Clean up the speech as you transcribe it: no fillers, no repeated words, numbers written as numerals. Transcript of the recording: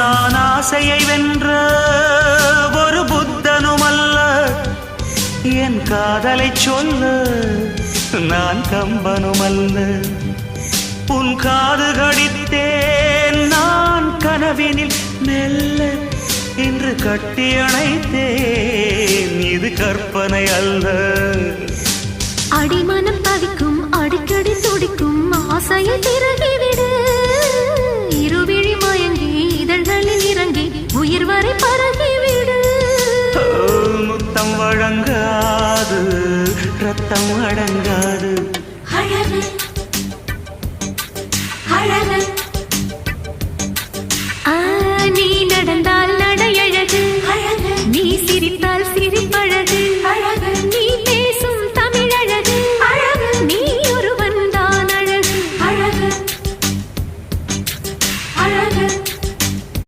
நான் ஆசையை வென்ற ஒரு புத்தனுமல்ல, என் காதலை சொல்ல நான் கம்பனுமல்ல. உன் காது கடித்தேன் நான் கனவினில் மெல்ல, இன்று கட்டி அணைத்தேன் இது கற்பனை அல்ல. அடிமனம் தவிக்கும் அடிக்கடி துடிக்கும் ஆசையை திறகிவிடு, இருவிழி மயங்கி இதழ்களில் இறங்கி உயிர் வரை பரகிவிடு. முத்தம் வழங்காது ரத்தம் அடங்காது.